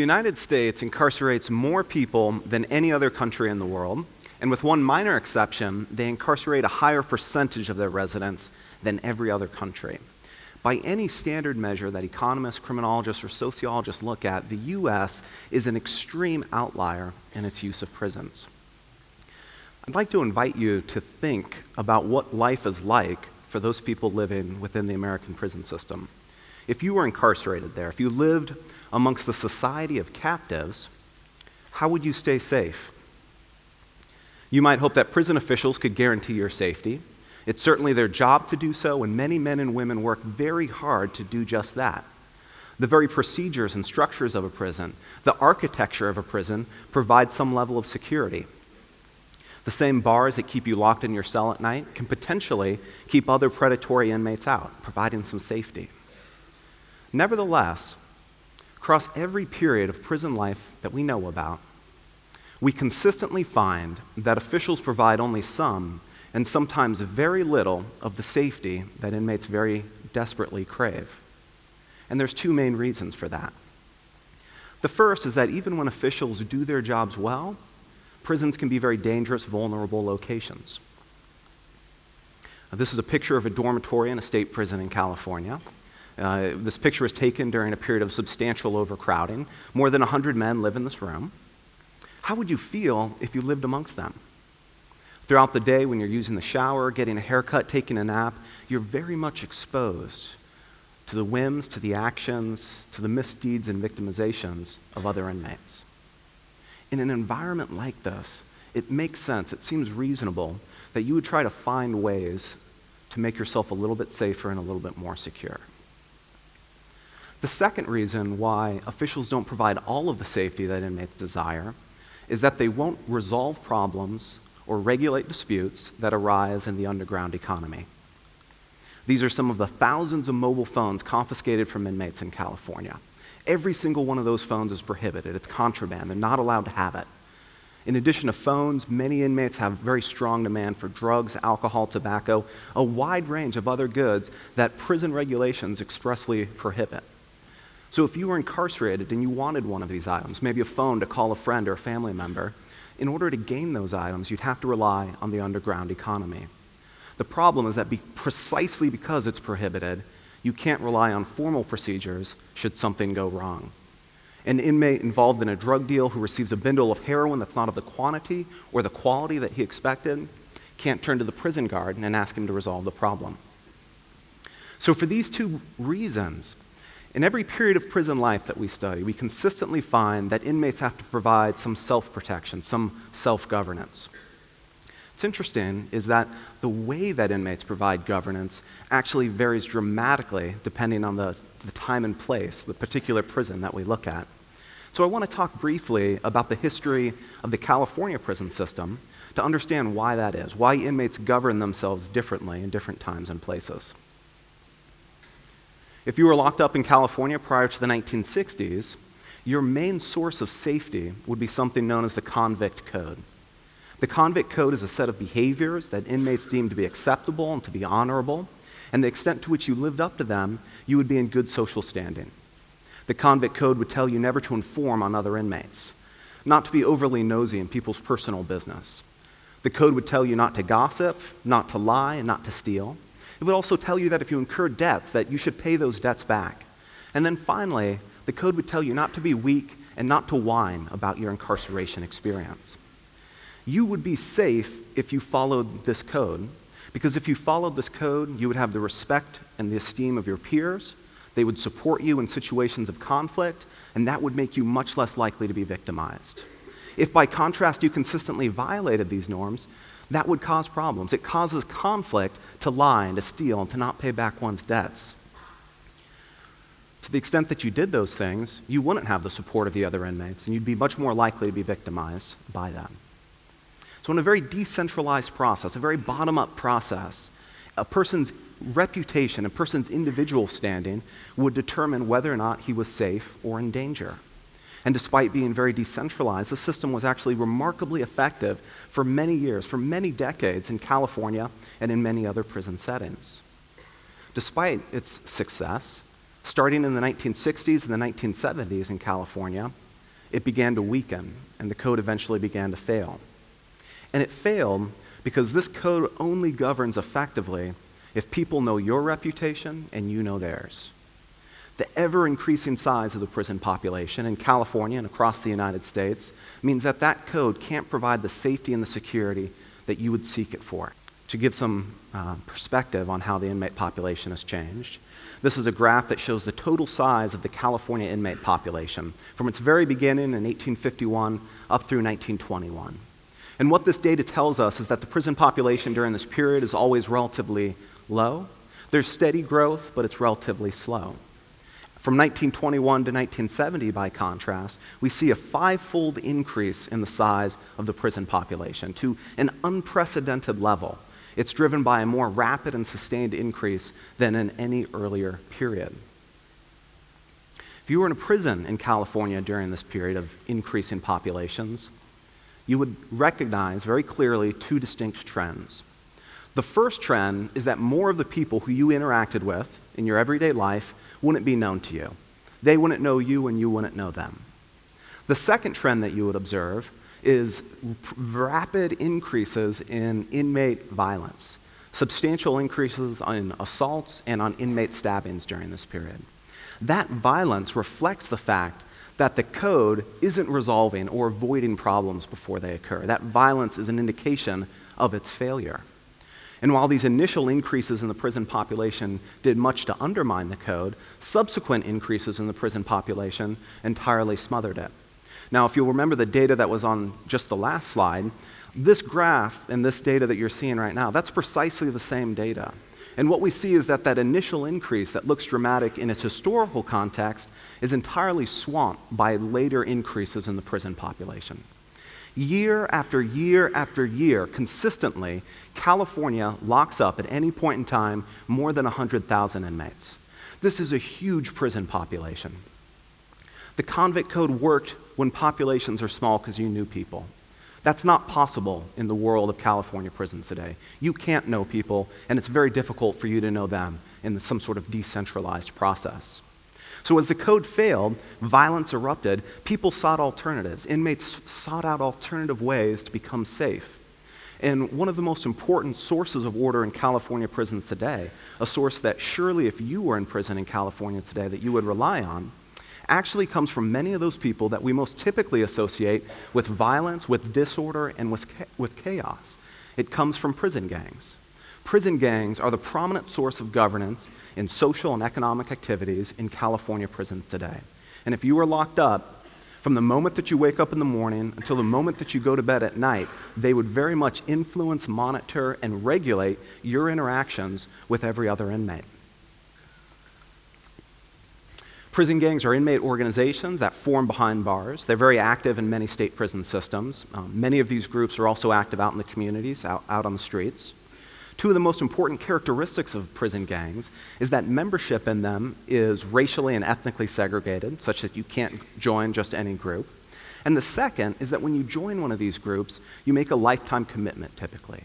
United States incarcerates more people than any other country in the world, and with one minor exception, they incarcerate a higher percentage of their residents than every other country. By any standard measure that economists, criminologists, or sociologists look at, the US is an extreme outlier in its use of prisons. I'd like to invite you to think about what life is like for those people living within the American prison system. If you were incarcerated there, if you lived amongst the society of captives, how would you stay safe? You might hope that prison officials could guarantee your safety. It's certainly their job to do so, and many men and women work very hard to do just that. The very procedures and structures of a prison, the architecture of a prison, provide some level of security. The same bars that keep you locked in your cell at night can potentially keep other predatory inmates out, providing some safety. Nevertheless, across every period of prison life that we know about, we consistently find that officials provide only some, and sometimes very little, of the safety that inmates very desperately crave. And there's two main reasons for that. The first is that even when officials do their jobs well, prisons can be very dangerous, vulnerable locations. This is a picture of a dormitory in a state prison in California. This picture was taken during a period of substantial overcrowding. More than 100 men live in this room. How would you feel if you lived amongst them? Throughout the day, when you're using the shower, getting a haircut, taking a nap, you're very much exposed to the whims, to the actions, to the misdeeds and victimizations of other inmates. In an environment like this, it makes sense, it seems reasonable, that you would try to find ways to make yourself a little bit safer and a little bit more secure. The second reason why officials don't provide all of the safety that inmates desire is that they won't resolve problems or regulate disputes that arise in the underground economy. These are some of the thousands of mobile phones confiscated from inmates in California. Every single one of those phones is prohibited. It's contraband. They're not allowed to have it. In addition to phones, many inmates have very strong demand for drugs, alcohol, tobacco, a wide range of other goods that prison regulations expressly prohibit. So if you were incarcerated and you wanted one of these items, maybe a phone to call a friend or a family member, in order to gain those items, you'd have to rely on the underground economy. The problem is that precisely because it's prohibited, you can't rely on formal procedures should something go wrong. An inmate involved in a drug deal who receives a bundle of heroin that's not of the quantity or the quality that he expected can't turn to the prison guard and ask him to resolve the problem. So for these two reasons, in every period of prison life that we study, we consistently find that inmates have to provide some self-protection, some self-governance. What's interesting is that the way that inmates provide governance actually varies dramatically depending on the time and place, the particular prison that we look at. So I want to talk briefly about the history of the California prison system to understand why that is, why inmates govern themselves differently in different times and places. If you were locked up in California prior to the 1960s, your main source of safety would be something known as the convict code. The convict code is a set of behaviors that inmates deem to be acceptable and to be honorable, and the extent to which you lived up to them, you would be in good social standing. The convict code would tell you never to inform on other inmates, not to be overly nosy in people's personal business. The code would tell you not to gossip, not to lie, and not to steal. It would also tell you that if you incur debts, that you should pay those debts back. And then finally, the code would tell you not to be weak and not to whine about your incarceration experience. You would be safe if you followed this code, because if you followed this code, you would have the respect and the esteem of your peers. They would support you in situations of conflict, and that would make you much less likely to be victimized. If by contrast you consistently violated these norms, that would cause problems. It causes conflict to lie and to steal and to not pay back one's debts. To the extent that you did those things, you wouldn't have the support of the other inmates, and you'd be much more likely to be victimized by them. So in a very decentralized process, a very bottom-up process, a person's reputation, a person's individual standing would determine whether or not he was safe or in danger. And despite being very decentralized, the system was actually remarkably effective for many years, for many decades in California and in many other prison settings. Despite its success, starting in the 1960s and the 1970s in California, it began to weaken, and the code eventually began to fail. And it failed because this code only governs effectively if people know your reputation and you know theirs. The ever-increasing size of the prison population in California and across the United States means that that code can't provide the safety and the security that you would seek it for. To give some perspective on how the inmate population has changed, this is a graph that shows the total size of the California inmate population from its very beginning in 1851 up through 1921. And what this data tells us is that the prison population during this period is always relatively low. There's steady growth, but it's relatively slow. From 1921 to 1970, by contrast, we see a five-fold increase in the size of the prison population to an unprecedented level. It's driven by a more rapid and sustained increase than in any earlier period. If you were in a prison in California during this period of increasing populations, you would recognize very clearly two distinct trends. The first trend is that more of the people who you interacted with in your everyday life wouldn't be known to you. They wouldn't know you and you wouldn't know them. The second trend that you would observe is rapid increases in inmate violence, substantial increases in assaults and on inmate stabbings during this period. That violence reflects the fact that the code isn't resolving or avoiding problems before they occur. That violence is an indication of its failure. And while these initial increases in the prison population did much to undermine the code, subsequent increases in the prison population entirely smothered it. Now, if you'll remember the data that was on just the last slide, this graph and this data that you're seeing right now, that's precisely the same data. And what we see is that that initial increase that looks dramatic in its historical context is entirely swamped by later increases in the prison population. Year after year after year, consistently, California locks up at any point in time more than 100,000 inmates. This is a huge prison population. The convict code worked when populations are small because you knew people. That's not possible in the world of California prisons today. You can't know people, and it's very difficult for you to know them in some sort of decentralized process. So as the code failed, violence erupted, people sought alternatives. Inmates sought out alternative ways to become safe. And one of the most important sources of order in California prisons today, a source that surely if you were in prison in California today that you would rely on, actually comes from many of those people that we most typically associate with violence, with disorder, and with chaos. It comes from prison gangs. Prison gangs are the prominent source of governance in social and economic activities in California prisons today. And if you are locked up, from the moment that you wake up in the morning until the moment that you go to bed at night, they would very much influence, monitor, and regulate your interactions with every other inmate. Prison gangs are inmate organizations that form behind bars. They're very active in many state prison systems. Many of these groups are also active out in the communities, out on the streets. Two of the most important characteristics of prison gangs is that membership in them is racially and ethnically segregated, such that you can't join just any group. And the second is that when you join one of these groups, you make a lifetime commitment, typically.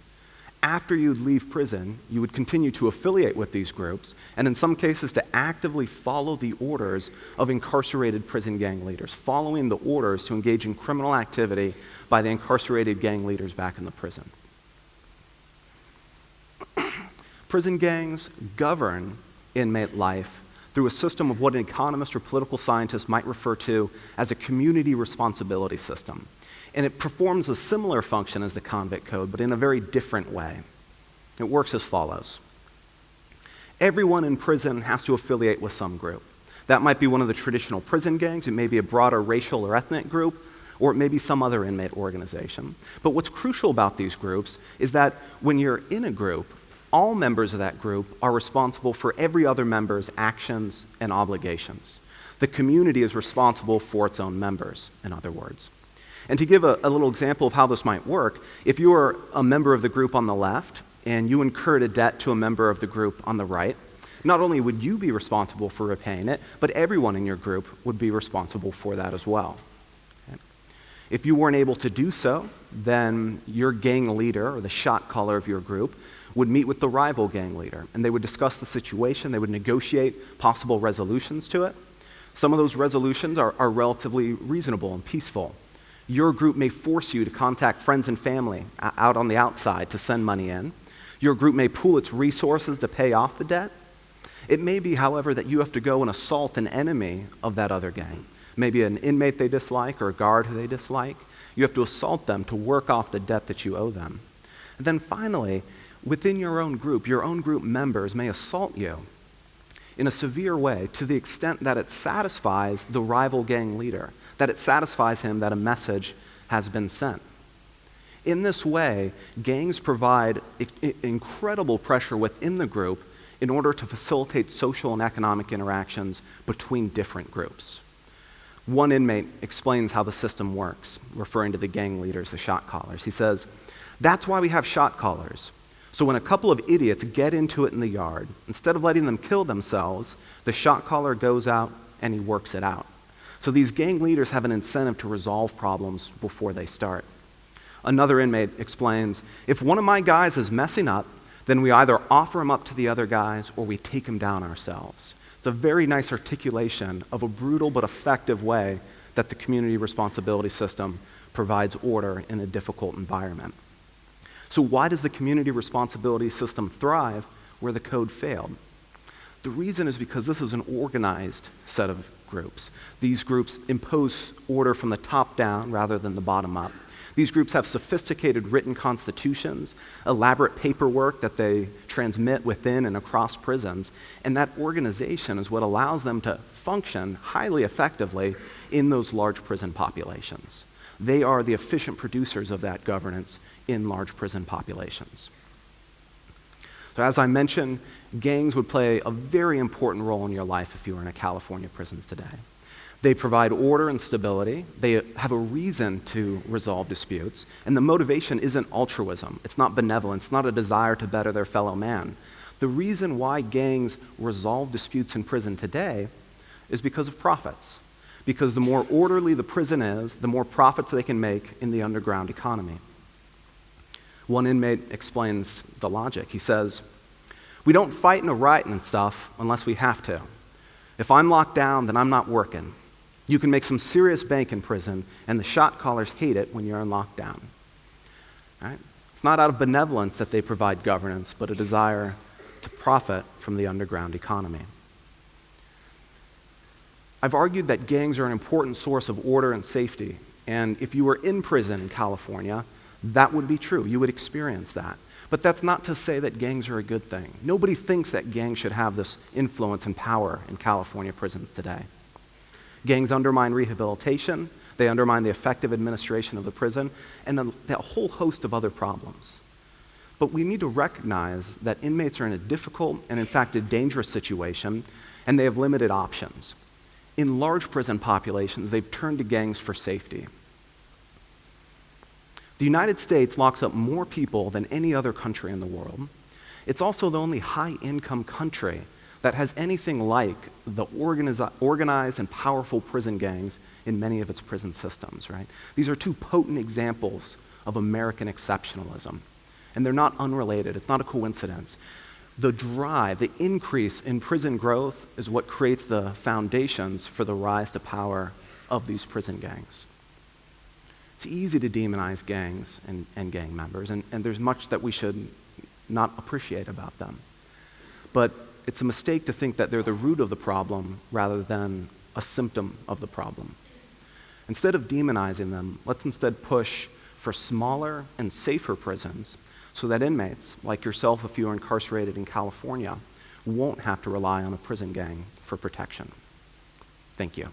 After you leave prison, you would continue to affiliate with these groups, and in some cases to actively follow the orders of incarcerated prison gang leaders, following the orders to engage in criminal activity by the incarcerated gang leaders back in the prison. Prison gangs govern inmate life through a system of what an economist or political scientist might refer to as a community responsibility system. And it performs a similar function as the convict code, but in a very different way. It works as follows. Everyone in prison has to affiliate with some group. That might be one of the traditional prison gangs, it may be a broader racial or ethnic group, or it may be some other inmate organization. But what's crucial about these groups is that when you're in a group, all members of that group are responsible for every other member's actions and obligations. The community is responsible for its own members, in other words. And to give a little example of how this might work, if you are a member of the group on the left and you incurred a debt to a member of the group on the right, not only would you be responsible for repaying it, but everyone in your group would be responsible for that as well. Okay? If you weren't able to do so, then your gang leader or the shot caller of your group would meet with the rival gang leader, and they would discuss the situation, they would negotiate possible resolutions to it. Some of those resolutions are relatively reasonable and peaceful. Your group may force you to contact friends and family out on the outside to send money in. Your group may pool its resources to pay off the debt. It may be, however, that you have to go and assault an enemy of that other gang, maybe an inmate they dislike or a guard who they dislike. You have to assault them to work off the debt that you owe them. And then finally, within your own group members may assault you in a severe way to the extent that it satisfies the rival gang leader, that it satisfies him that a message has been sent. In this way, gangs provide incredible pressure within the group in order to facilitate social and economic interactions between different groups. One inmate explains how the system works, referring to the gang leaders, the shot callers. He says, "That's why we have shot callers. So when a couple of idiots get into it in the yard, instead of letting them kill themselves, the shot caller goes out and he works it out. So these gang leaders have an incentive to resolve problems before they start." Another inmate explains, "If one of my guys is messing up, then we either offer him up to the other guys or we take him down ourselves." It's a very nice articulation of a brutal but effective way that the community responsibility system provides order in a difficult environment. So why does the community responsibility system thrive where the code failed? The reason is because this is an organized set of groups. These groups impose order from the top down rather than the bottom up. These groups have sophisticated written constitutions, elaborate paperwork that they transmit within and across prisons, and that organization is what allows them to function highly effectively in those large prison populations. They are the efficient producers of that governance in large prison populations. So as I mentioned, gangs would play a very important role in your life if you were in a California prison today. They provide order and stability. They have a reason to resolve disputes. And the motivation isn't altruism. It's not benevolence. It's not a desire to better their fellow man. The reason why gangs resolve disputes in prison today is because of profits. Because the more orderly the prison is, the more profits they can make in the underground economy. One inmate explains the logic. He says, "We don't fight in a riot and stuff unless we have to. If I'm locked down, then I'm not working. You can make some serious bank in prison, and the shot callers hate it when you're in lockdown." Right? It's not out of benevolence that they provide governance, but a desire to profit from the underground economy. I've argued that gangs are an important source of order and safety, and if you were in prison in California, that would be true. You would experience that. But that's not to say that gangs are a good thing. Nobody thinks that gangs should have this influence and power in California prisons today. Gangs undermine rehabilitation, they undermine the effective administration of the prison, and a whole host of other problems. But we need to recognize that inmates are in a difficult and, in fact, a dangerous situation, and they have limited options. In large prison populations, they've turned to gangs for safety. The United States locks up more people than any other country in the world. It's also the only high-income country that has anything like the organized and powerful prison gangs in many of its prison systems, right? These are two potent examples of American exceptionalism, and they're not unrelated. It's not a coincidence. The drive, the increase in prison growth is what creates the foundations for the rise to power of these prison gangs. It's easy to demonize gangs and gang members, and there's much that we should not appreciate about them. But it's a mistake to think that they're the root of the problem rather than a symptom of the problem. Instead of demonizing them, let's instead push for smaller and safer prisons so that inmates, like yourself if you are incarcerated in California, won't have to rely on a prison gang for protection. Thank you.